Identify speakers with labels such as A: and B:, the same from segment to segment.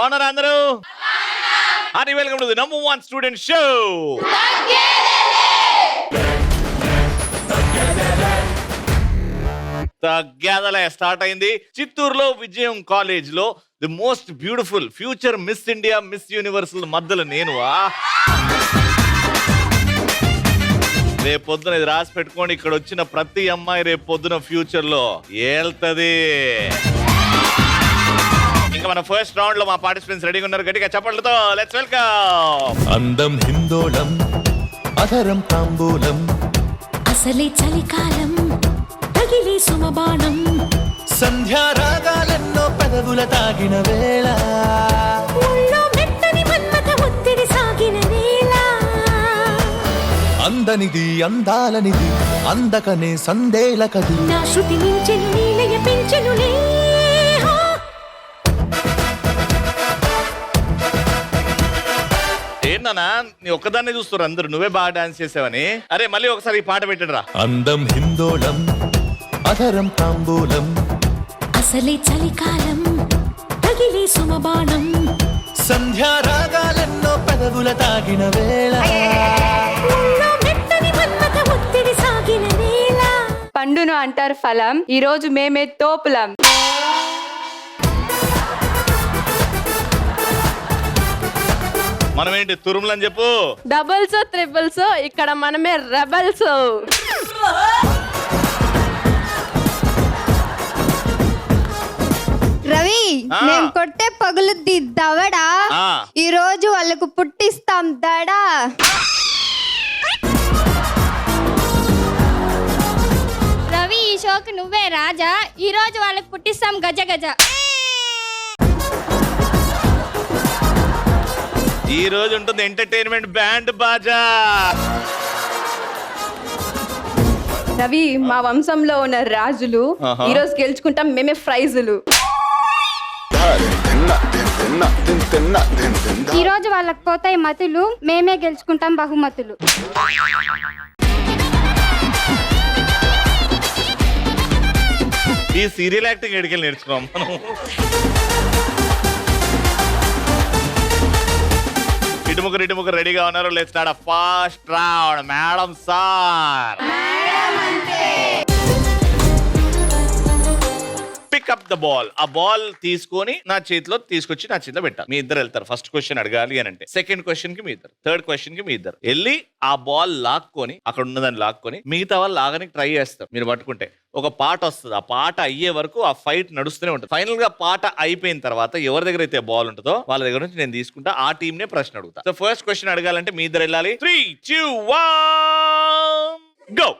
A: బాగున్నారా అందరూ? Hearty welcome to the number 1 student show. తగ్గేదలే స్టార్ట్ అయింది. చిత్తూరులో విజయం కాలేజ్ లో the most beautiful future miss India miss universe మధ్యలో నేను రేపు పొద్దున ఇది రాసి పెట్టుకోండి. ఇక్కడ వచ్చిన ప్రతి అమ్మాయి రేపు పొద్దున ఫ్యూచర్ లో ఏళ్తది. ఇంకా మన ఫస్ట్ రౌండ్ లో మా పార్టిసిపెంట్స్ రెడీగా ఉన్నారు. గట్టిగా చప్పట్లతో లెట్స్ వెల్కమ్.
B: అందం హిందోళం అధరం తాంబూలం
C: అసలే చలికాలం తగిలే సుమబాణం
B: సంధ్యా రాగాలెన్నో పెదవుల తాగిన వేళ
C: ఒళ్ళో మెత్తని మన్మథ ఒత్తిడి సాగిన వేళ
B: అందనిది అందాలనిది అందకనే సందేలకది
C: నా శృతి మించెను నీలయ పెంచెను
A: ఏంటన్నా నీ ఒక్కదాన్నే చూస్తారు అందరు, నువ్వే బాగా డాన్స్ చేసావని. అరే మళ్ళీ ఒకసారి ఈ పాట పెట్టండిరా.
B: అందం హిందోళం అధరం తాంబూలం
C: అసలే చలికాలం తగిలే సుమబాణం
B: సంధ్యా రాగాలెన్నో పెదవుల తాగిన వేళ
C: ఒళ్ళో మెత్తని మన్మథ ఒత్తిడి సాగిన వేళ.
D: పండును అంటారు ఫలం, ఈ రోజు మేమే తోపులం.
A: మనం ఏంటి తురుములని చెప్పు.
D: డబుల్స్ త్రిబుల్స్ ఇక్కడ మనమే రెబల్స్.
E: రవి, మేము కొట్టే పగులుద్ది దవడా, ఈ రోజు వాళ్ళకు పుట్టిస్తాం దడా.
F: రవి, ఈ షోకి నువ్వే రాజా, ఈ రోజు వాళ్ళకి పుట్టిస్తాం గజ గజ.
A: ఈ రోజు ఉంటుంది ఎంటర్టైన్మెంట్ బ్యాండ్ బాజా.
D: రవి, మా వంశంలో ఉన్న రాజులు ఈ రోజు గెలుచుకుంటాం మేమే ప్రైజులు.
F: ఈ రోజు వాళ్ళకి పోతాయి మతులు, మేమే గెలుచుకుంటాం బహుమతులు.
A: ఈ సీరియల్ యాక్టింగ్ ఎడికెళ్ళి నేర్చుకున్నాం మనం. ఇటుముఖరు రెడీగా ఉన్నారు. Let's start a fast round. Madam sir, pick up the ball. ఆ బాల్ తీసుకొని నా చేతిలో తీసుకొచ్చి నా చేతిలో పెట్టాలి. మీ ఇద్దరు వెళ్తారు. ఫస్ట్ క్వశ్చన్ అడగాలి అని అంటే సెకండ్ క్వశ్చన్ కి మీ ఇద్దరు, థర్డ్ క్వశ్చన్ కి మీ ఇద్దరు వెళ్ళి ఆ బాల్ లాక్కొని అక్కడ ఉన్నదాన్ని లాక్కొని మిగతా వాళ్ళు లాగడానికి ట్రై చేస్తారు. మీరు పట్టుకుంటే ఒక పాట వస్తుంది. ఆ పాట అయ్యే వరకు ఆ ఫైట్ నడుస్తూనే ఉంటుంది. ఫైనల్ గా పాట అయిపోయిన తర్వాత ఎవరి దగ్గర అయితే బాల్ ఉంటుందో వాళ్ళ దగ్గర నుంచి నేను తీసుకుంటా. ఆ టీమ్ నే ప్రశ్న అడుగుతా. సో ఫస్ట్ క్వశ్చన్ అడగాలంటే మీ ఇద్దరు వెళ్ళాలి. 3, 2, 1 గో.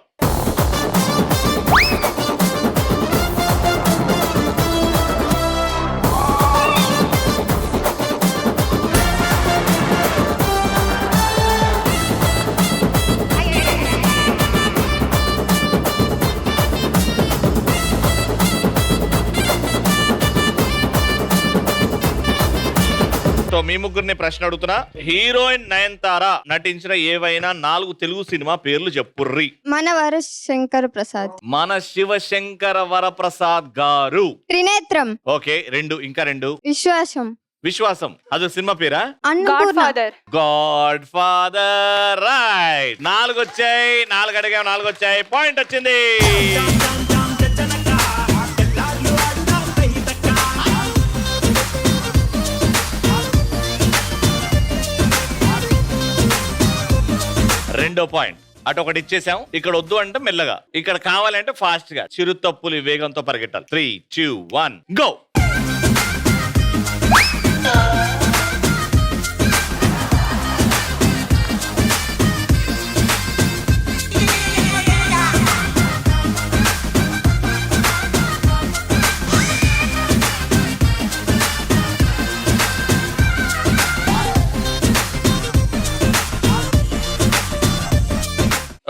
A: మీ ముగ్గురిని ప్రశ్న అడుగుతున్నా. హీరోయిన్ నయనతార నటించిన ఏవైనా 4 తెలుగు సినిమా పేర్లు చెప్పుర్రి.
E: మనవర శంకర్ ప్రసాద్,
A: మన శివశంకర వరప్రసాద్ గారు.
E: త్రినేత్రం,
A: ఓకే 2. ఇంకా 2.
E: విశ్వాసం,
A: విశ్వాసం అది సినిమా పేరా?
D: Godfather.
A: Godfather right. 4 వచ్చాయి. 4 అడిగాం, 4 వచ్చాయి. పాయింట్ వచ్చింది. రెండో పాయింట్. అటు ఒకటి ఇచ్చేసాం. ఇక్కడ వద్దు అంటే మెల్లగా, ఇక్కడ కావాలంటే ఫాస్ట్ గా చిరు తప్పులు వేగంతో పరిగెట్టాలి. 3, 2, 1 గో.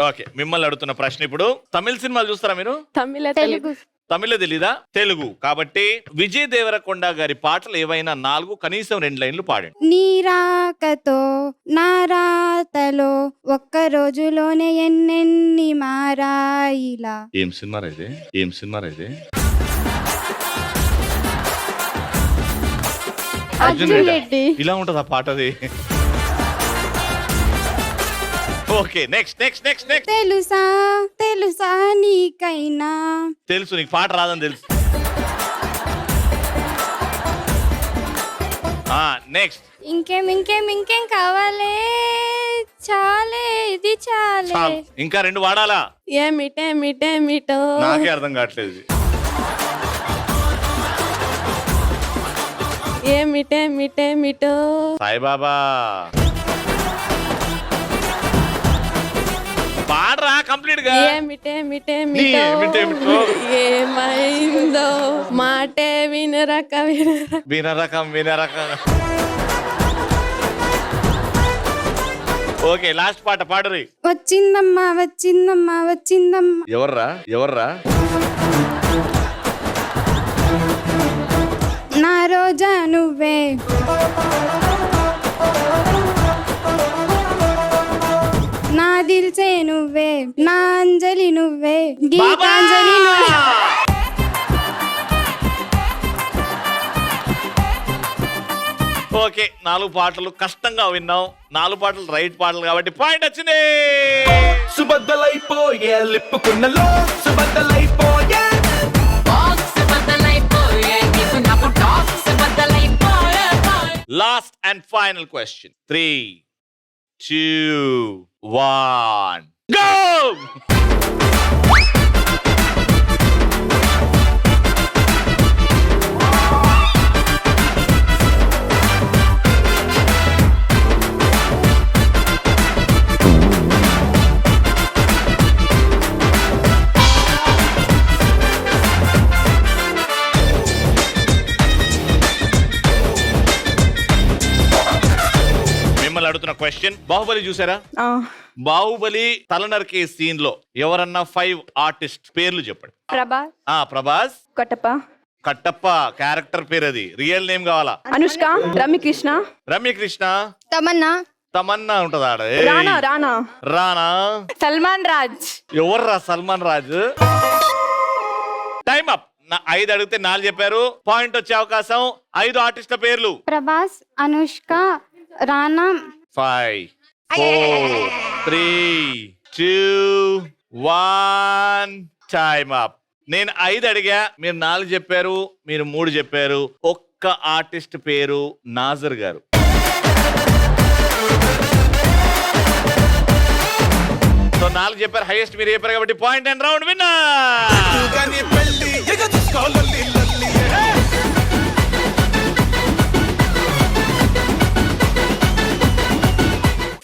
A: ఓకే, మిమ్మల్ని అడుగుతున్న ప్రశ్న ఇప్పుడు. తమిళ సినిమాలు చూస్తారా మీరు?
D: తెలుగు.
A: తమిళ తెలీదా? తెలుగు కాబట్టి విజయ్ దేవరకొండ గారి పాటలు ఏవైనా 4 కనీసం 2 లైన్లు పాడండి.
E: నీరాకతో నారాతలో ఒక్క రోజులోనే ఎన్నెన్ని మారాయిలా.
A: ఏం సినిమా రైతే? ఏం సినిమా రైతే? అర్జున్
E: అర్జున్
A: రెడ్డి
E: రెడ్డి.
A: ఇలా ఉంటది ఆ పాటది. Okay next next next next.
G: తెలుసా తెలుసా నీకైనా
A: తెలుసు నీకు పాట రాదని తెలుసు. నెక్స్ట్.
F: ఇంకేం కావాలి చాలే ఇది చాలే.
A: ఇంకా 2 వాడాలా?
G: ఏమిటేమిటేమిటో
A: నాకే అర్థం కావట్లేదు ఇది.
G: ఏమిటేమిటేమిటో
A: సాయిబాబా పాడరా కంప్లీట్ గా.
G: ఏమిటేమిటేమిటో
A: ఏమిటేమిటో.
G: ఏమైందో మాటే వినరక
A: వినరకం. ఓకే లాస్ట్ పాట పాడరి.
G: వచ్చిందమ్మా వచ్చిందమ్మా వచ్చిందమ్మా
A: ఎవర్రా?
G: నా రోజా నువ్వే నా దిల్సే నువ్వే నా అంజలి నువ్వే గీతాంజలి నువ్వే.
A: ఓకే 4 పాటలు కష్టంగా విన్నాం. 4 పాటలు రైట్ పాటలు కాబట్టి పాయింట్ వచ్చింది.
B: సుబద్దలైపోయే లిప్పుకున్నలో సుబద్దలైపోయే
A: last and final question 3, 2, 1 go. అడుగుతున్న క్వశ్చన్, బాహుబలి చూసారా? బాహుబలి తల నరికే సీన్ లో ఎవరన్నా 5 ఆర్టిస్ట్ పేర్లు చెప్పండి. ప్రభాస్, కట్టప్ప క్యారెక్టర్ పేరు, అది రియల్ నేమ్ కావాలా?
D: అనుష్క, రమ్యకృష్ణ,
A: తమన్నా ఉంటదా? రానా,
D: సల్మాన్ రాజ్.
A: ఎవర్రా సల్మాన్ రాజ్? Time up. 5 అడిగితే 4 చెప్పారు. పాయింట్ వచ్చే అవకాశం. 5 ఆర్టిస్ట్ల పేర్లు.
G: ప్రభాస్, అనుష్క, రానా.
A: 5, 4, 3, 2, 1 టైమ్ అప్. నేను 5 అడిగా, మీరు 4 చెప్పారు, మీరు 3 చెప్పారు. ఒక్క ఆర్టిస్ట్ పేరు నాజర్ గారు. సో 4 చెప్పారు, హైయెస్ట్ మీరు చెప్పారు కాబట్టి point and round winner.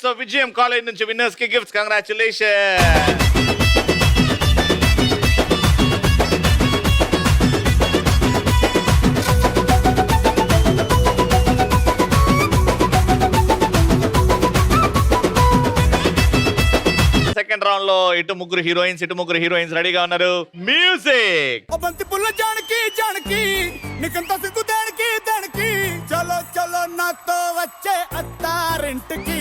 A: So విజయం కాలేజ్ నుంచి విన్నర్స్ కి గిఫ్ట్స్. కంగ్రాచులేషన్. సెకండ్ రౌండ్ లో ఇటు ముగ్గురు హీరోయిన్స్ రెడీగా ఉన్నారు. మ్యూజిక్.
H: బంతి పుల్ల జానకి జానకి నీకంత సిగ్గు దానికి దానికి చలో చలో నాతో వచ్చే అత్తారింటికి.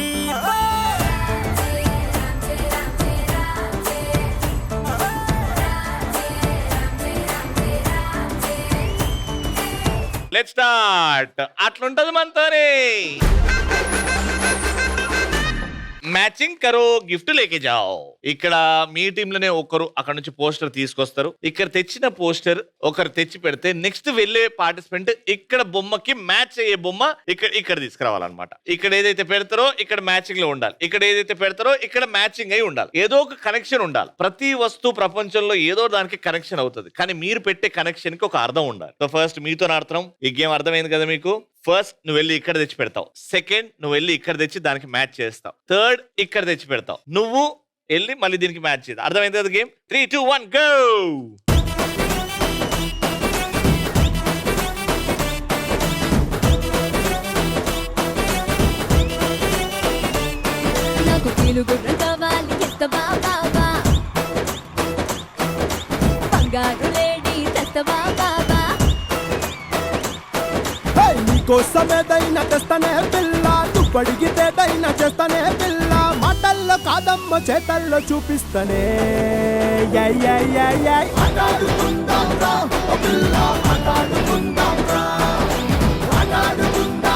A: Let's start. అట్లుంటది మనతోనే. మ్యాచింగ్ కరో, గిఫ్ట్ లేకే జాओ. ఇక్కడ మీ టీమ్ లోనే ఒకరు అక్కడ నుంచి పోస్టర్ తీసుకొస్తారు. ఇక్కడ తెచ్చిన పోస్టర్ ఒకరు తెచ్చి పెడితే నెక్స్ట్ వెళ్ళే పార్టిసిపెంట్ ఇక్కడ బొమ్మకి మ్యాచ్ అయ్యే బొమ్మ ఇక్కడ తీసుకురావాలన్నమాట. ఇక్కడ ఏదైతే పెడతారో ఇక్కడ మ్యాచింగ్ లో ఉండాలి. ఇక్కడ ఏదైతే పెడతారో ఇక్కడ మ్యాచింగ్ అయి ఉండాలి. ఏదో ఒక కనెక్షన్ ఉండాలి. ప్రతి వస్తువు ప్రపంచంలో ఏదో దానికి కనెక్షన్ అవుతుంది. కానీ మీరు పెట్టే కనెక్షన్ కి ఒక అర్థం ఉండాలి. సో ఫస్ట్ మీతో ఆడుతున్నాం. ఈ గేమ్ అర్థమైంది కదా మీకు? ఫస్ట్ నువ్వు వెళ్ళి ఇక్కడ తెచ్చి పెడతావు. సెకండ్ నువ్వు వెళ్ళి ఇక్కడ తెచ్చి దానికి మ్యాచ్ చేస్తావు. థర్డ్ ఇక్కడ తెచ్చి పెడతావు. నువ్వు వెళ్ళి మళ్ళీ దీనికి మ్యాచ్ చేద్దాం. అర్థమైంది కదా గేమ్? 3, 2, 1 గో.
C: నాకు తెలుగు కావాలి ఎత్తవా బాబా, బంగారు లేడీ తెస్తవా బాబా.
H: నీకోసమేదైనా తెస్తానే పిల్ల, నువ్వు అడిగితేదైనా చేస్తానే పిల్ల. మాటల్లో కాదమ్మ చేతల్లో చూపిస్తానే. ఆటాడుకుందాం రా ఓ పిల్ల, ఆటాడుకుందాం రా, ఆటాడుకుందాం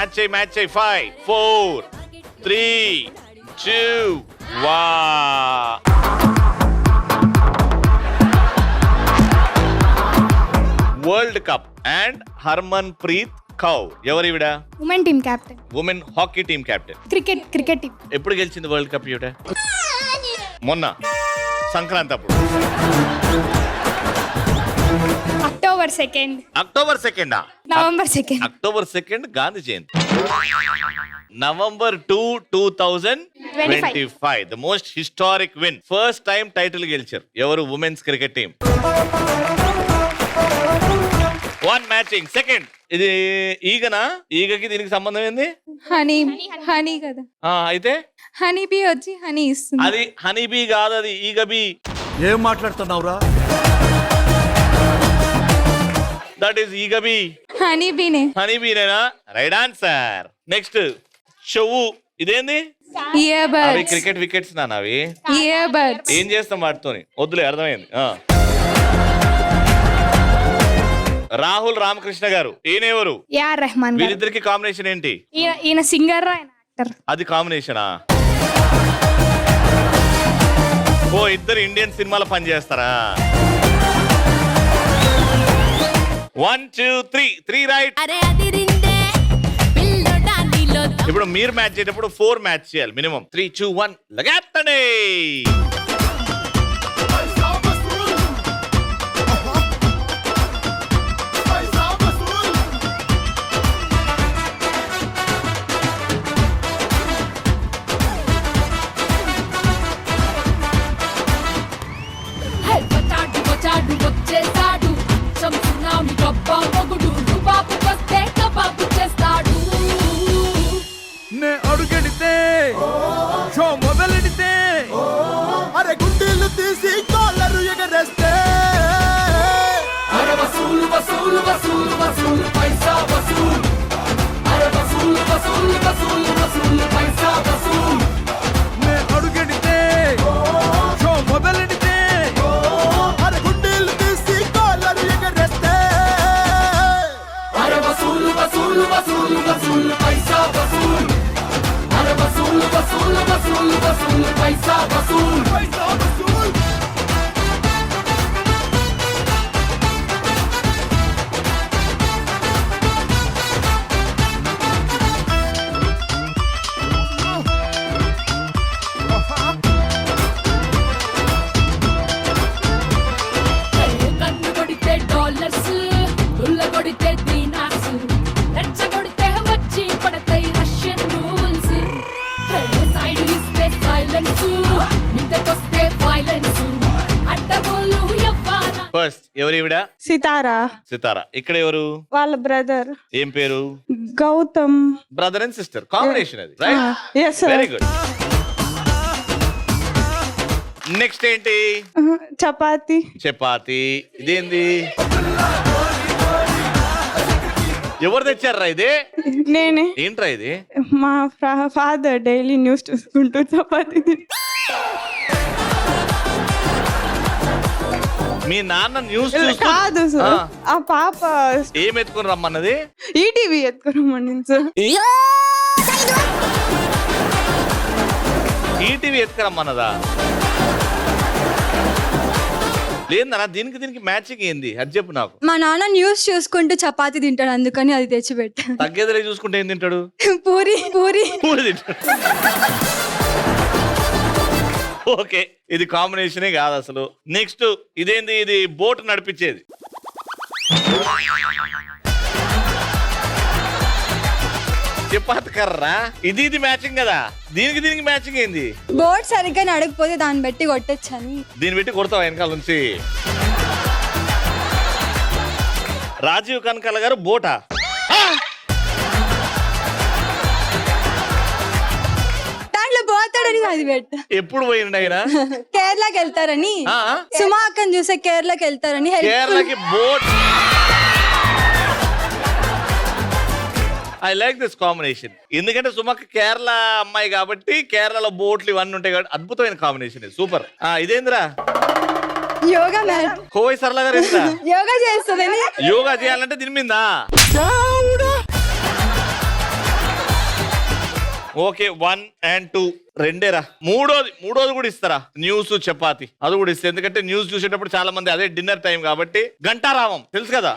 A: మ్యాచ్ చేయి 5 4 3 2 1. World cup and Harmanpreet Kaur ఎవరివిడ?
G: Women team captain.
A: Women hockey team captain.
G: Cricket team.
A: ఎప్పుడు గెలిచింది వరల్డ్ కప్ ఈవిడ? మొన్న సంక్రాంతి అప్పుడు.
F: October 2nd.
A: October 2nd.
G: November 2nd.
A: October 2nd Gandhi Jayanti. November 2, 2025. The most historic win. First time title గెలిచారు ఎవరు? Women's cricket team. 1 matching. Second ఇది ఈగనా? ఈగకి దీనికి సంబంధం ఏంది?
G: హనీ కదా.
A: అయితే
G: హనీ బీ వచ్చి హనీ ఇస్తుంది.
A: అది హనీ బీ కాదు, అది ఈగ బీ.
H: ఏం మాట్లాడుతున్నావురా?
A: దట్ ఈస్ ఈగ బీ.
G: హనీ బీనే.
A: హనీ బీనేనా? Right answer. నెక్స్ట్ షవ్వు. ఇదేంది?
G: ఇయర్
A: అవి
G: బడ్స్.
A: క్రికెట్ వికెట్స్ నాన్న అవి.
G: Ear buds.
A: ఏం చేస్తాం వాటితోని? వద్దులే, అర్థమైంది. రాహుల్ రామకృష్ణ గారు. ఈయనెవరు?
G: ఏఆర్ రెహమాన్ గారు.
A: వీరిద్దరికి కాంబినేషన్ ఏంటి?
G: ఈయన సింగర్, ఆయన యాక్టర్.
A: అది కాంబినేషనా? ఓ, ఇద్దరు ఇండియన్ సినిమాలో పనిచేస్తారా? 1 2 3 రైట్.
C: అరే అదిరిందే పిల్లోడా నీలో
A: ఇప్పుడు మీరు మ్యాచ్ చేసేటప్పుడు 4 మ్యాచ్ చేయాలి మినిమం. 3 2 1 లగాతండి.
C: వచ్చాడు వచ్చేసాడు సునామీ గొప్ప మొగుడు బాబు వస్తే కబాబు చేస్తాడు.
B: నే అడుగెడితే షో మొదలెడితే
H: అరే గుండీలు తీసి కాలరు ఎగరేస్తే
C: అరే వసూలు వసూలు వసూలు వసూలు పైసా వసూలు. అరే వసూలు వసూలు వసూలు వసూలు పైసా వసూలు.
B: నే అడుగెడితే షో మొదలెడితే
H: అరే గుండీలు తీసి కాలరు ఎగరేస్తే
C: అరే వసూలు వసూలు వసూలు వసూలు పైసా వసూలు. అరే వసూలు వసూలు వసూలు వసూలు పైసా వసూలు.
H: పైసా వసూల్.
C: కన్ను కొడితే డాలర్స్, గుల్ల కొడితే దీనార్స్, రెచ్చ కొడితే వచ్చి పడతాయి రష్యన్ రూల్స్. సైడ్ ఇస్తే సైలెన్స్, మిద్దకొస్తే వైలెన్స్, అడ్డగోలు ఎవ్వారా.
A: ఫస్ట్ ఎవరివిడ?
G: సితారా.
A: సితారా. ఇక్కడ ఎవరు?
G: వాళ్ళ బ్రదర్
A: ఏం పేరు?
G: Gautam.
A: Brother and sister combination అది, రైట్? Very good. నెక్స్ట్ ఏంటి?
G: చపాతి.
A: చపాతి. ఇదేంది? ఎవరు తెచ్చారా ఇది?
G: నేనే.
A: ఏంట్రా ఇది?
G: మా ఫాదర్ డైలీ న్యూస్ చూసుకుంటూ చపాతి
A: మీ నాన్న న్యూస్
G: కాదు సార్, ఆ పాప
A: ఏం ఎత్తుకుని రమ్మన్నది?
G: ఈటీవీ ఎత్తుకురమ్మని సార్.
A: ఈటీవీ ఎత్తుకురమ్మన్నదా? లేదన్నా, దీనికి మ్యాచింగ్ ఏంది అది చెప్పు నాకు.
D: మా నాన్న న్యూస్ చూసుకుంటూ చపాతి తింటాడు, అందుకని అది తెచ్చిపెట్టా.
A: తగ్గేదలే చూసుకుంటే ఏం తింటాడు?
D: పూరి పూరి
A: పూరి తింటాడు. ఓకే, ఇది కాంబినేషనే కాదు అసలు. నెక్స్ట్ ఇదేంది? ఇది బోట్ నడిపించేది. చపాతి కర్రా. ఇది మ్యాచింగ్ కదా. దీనికి మ్యాచింగ్ ఏంది?
D: బోర్డ్ సరిగ్గా నడకపోతే దాన్ని బట్టి కొట్టొచ్చని.
A: దీన్ని పెట్టి కొడతావా వెనకాల నుంచి? రాజీవ్ కనకాల గారు బోటా?
D: దాంట్లో పోతాడని అది పెట్ట.
A: ఎప్పుడు పోయిండు ఆయన?
D: కేరళకి వెళ్తారని. సుమా అక్కని చూసే కేరళకి వెళ్తారని.
A: కేరళకి boat. I like this combination. ఎందుకంటే సుమక్ కేరళ అమ్మాయి కాబట్టి కేరళలో బోట్లు ఇవన్నీ ఉంటాయి కాబట్టి అద్భుతమైన కాంబినేషన్. సూపర్. ఇదేంద్రా?
D: యోగా మేడం.
A: కోవై సరళ గారు ఏంద్రా?
D: యోగా చేస్తుందని.
A: యోగా చేయాలంటే దీని మీద ఓకే 1 and 2 రెండేరా. మూడోది కూడా ఇస్తారా? న్యూస్ చపాతి అది కూడా ఇస్తే, ఎందుకంటే న్యూస్ చూసేటప్పుడు చాలా మంది అదే డిన్నర్ టైం కాబట్టి గంటారావం తెలుసు కదా.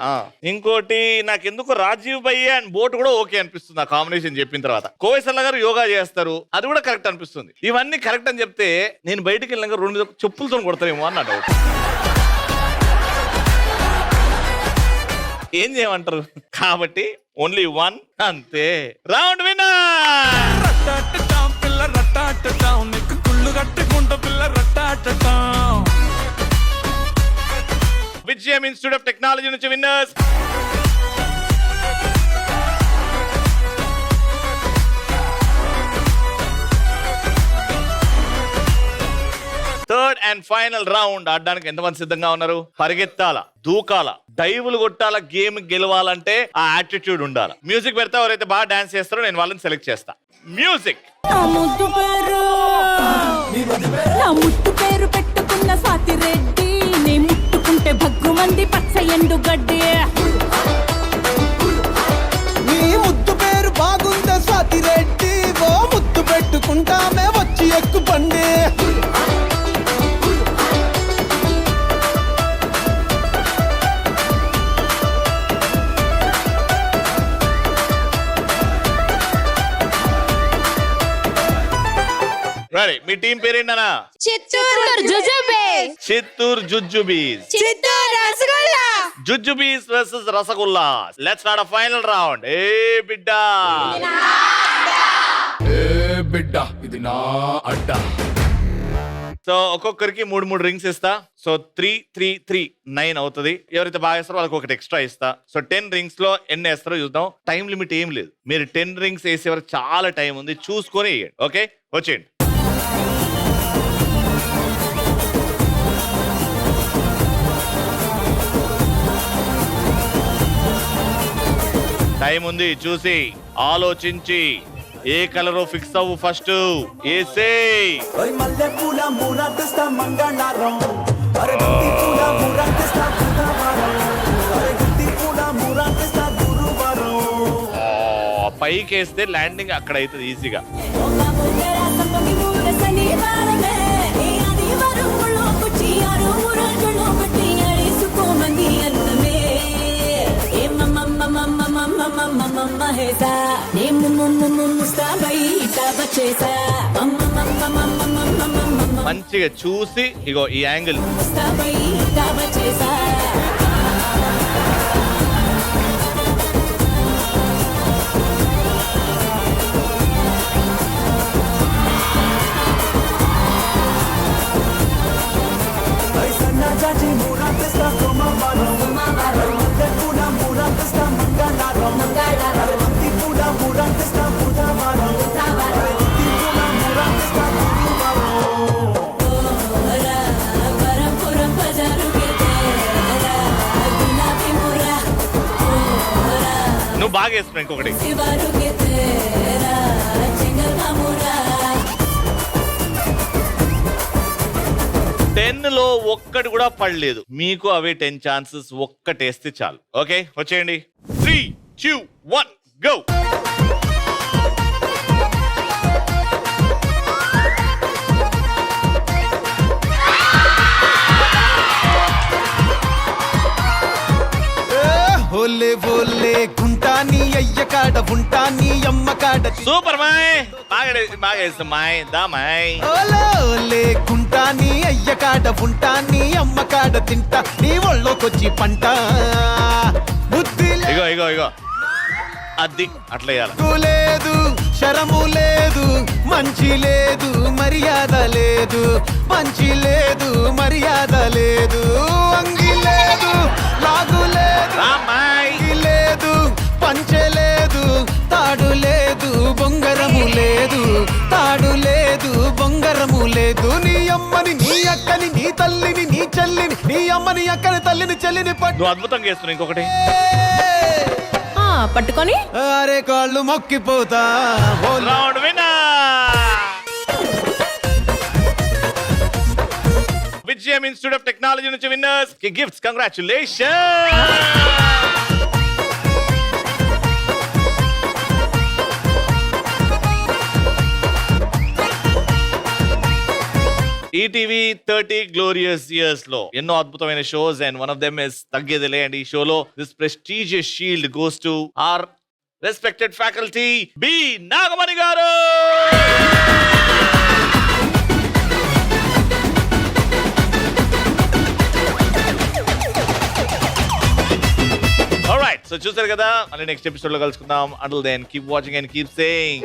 A: ఇంకోటి నాకు ఎందుకు రాజీవ్ భయ్య అండ్ బోట్ కూడా ఓకే అనిపిస్తుంది ఆ కాంబినేషన్ చెప్పిన తర్వాత. కోవైసల్లా గారు యోగా చేస్తారు, అది కూడా కరెక్ట్ అనిపిస్తుంది. ఇవన్నీ కరెక్ట్ అని చెప్తే నేను బయటికి వెళ్ళినాక 2 చెప్పులతో కొడతారేమో అన్న డౌట్. ఏం చేయమంటారు? కాబట్టి ఓన్లీ 1 అంతే. Round winner.
B: రట్టాటటం పిల్ల రట్టాటటం నీకు కుళ్ళు కట్టుకుంటూ పిల్ల రట్టాటటం.
A: విజయం ఇన్స్టిట్యూట్ ఆఫ్ టెక్నాలజీ నుంచి winners third and final round ఆడడానికి ఎంతమంది సిద్ధంగా ఉన్నారు? పరిగెత్తాల, దూకాల, డైవులు కొట్టాల, గేమ్ గెలవాలంటే ఆ యాటిట్యూడ్ ఉండాలి. మ్యూజిక్ పెడతా, ఎవరైతే బాగా డాన్స్ చేస్తారో నేను వాళ్ళని సెలెక్ట్ చేస్తా. మ్యూజిక్.
C: నా ముట్టు పేరు పెట్టుకున్న స్వాతి రెడ్డి, నీ ముట్టుకుంటే భగ్గు మంది పచ్చ ఎండు గడ్డి.
H: నీ ముద్దు పేరు బాగుందా స్వాతి రెడ్డి, ఓ ముద్దు పెట్టుకుంటామే వచ్చి ఎక్కు పండి.
A: రెడీ? మీ టీం పేరేంటనా?
E: Chittoor jujubes.
A: Chittoor jujubes.
E: Chittoor rasgulla.
A: Jujubes versus rasgulla. Let's start a final round. ఏ బిడ్డా,
B: బిడ్డ ఇది నా అడ్డ.
A: సో ఒక్కొక్కరికి 3 రింగ్స్ ఇస్తా. సో 3, 3, 3 9 అవుతుంది. ఎవరైతే బాగా వేస్తారో వాళ్ళకి ఒకటి ఎక్స్ట్రా ఇస్తా. సో 10 రింగ్స్ లో ఎన్ని వేస్తారో చూద్దాం. టైం లిమిట్ ఏం లేదు. మీరు 10 రింగ్స్ వేసే వరకు చాలా టైం ఉంది, చూసుకొని వేయండి. ఓకే, వచ్చేయండి. టైం ఉంది, చూసి ఆలోచించి ఏ కలర్ ఫిక్స్ అవ్వు. ఫస్ట్ ఏసే.
H: మల్లె పూల మూరాటిస్తా మంగళారం, అరే గుత్తి పూల మూరాటిస్తా బుధవారం, అరే గుత్తి పూల మూరాటిస్తా గురువారం.
A: పైకి వేస్తే ల్యాండింగ్ అక్కడ అవుతుంది ఈజీగా. మంచిగా చూసి ఇగో ఈ యాంగిల్.
H: సన్నజాజి మూరాటిస్తా సోమవారం, మల్లె పూల మూరాటిస్తా మంగళారం, అరే గుత్తి పూల మూరాటిస్తా బుధవారం, అరే గుత్తి పూల మూరాటిస్తా గురువారం.
A: నువ్వు బాగా వేస్తున్నావు. ఇంకొకటి 10 లో ఒక్కటి కూడా పడలేదు. మీకు అవే 10 ఛాన్సెస్. ఒక్కటేస్తే చాలు. ఓకే, వచ్చేయండి. 3, 2, 1 గో.
H: హోలే బోలే గుంటాని అయ్య కాడ ఉంటాని అమ్మ కాడ.
A: సూపర్ మాయ్, బాగా వేస్తాం మాయ్. దా మాయ్.
H: ఓలే గుంటాని అయ్య కాడ ఉంటాని అమ్మ కాడ తింటా నీ ఒళ్ళోకొచ్చి పంట. బుద్ధి
A: ఇగో ఇగో ఇగో అది అట్లా వేయాలి.
H: లేదు, శరము లేదు, మంచి లేదు, మర్యాద లేదు, మంచి లేదు, మర్యాద లేదు, అంగి లేదు, లాగు లేదు, లేదు, పంచె లేదు, తాడు లేదు, బొంగరము లేదు, తాడు లేదు, బొంగరము లేదు. నీ అమ్మని, నీ అక్కని, నీ తల్లిని, నీ చెల్లిని, నీ అమ్మని, అక్కని, తల్లిని, చెల్లిని
A: నువ్వు అద్భుతంగా చేస్తున్నావు. ఇంకొకటి
D: పట్టుకొని
H: అరే కాళ్ళు మొక్కిపోతా.
A: Round winner. Vijayam institute of technology నుంచి విన్నర్స్ కి gifts. Congratulation. ETV 30 glorious years లో ఎన్నో అద్భుతమైన shows and one of them is తగ్గేదిలే. అండ్ ఈ షోలో this prestigious shield goes to our respected faculty B Nagamani గారు. ఆల్రైట్, సో చూసారు కదా, మళ్ళీ నెక్స్ట్ ఎపిసోడ్ లో కలుసుకుందాం. Until then keep watching and keep saying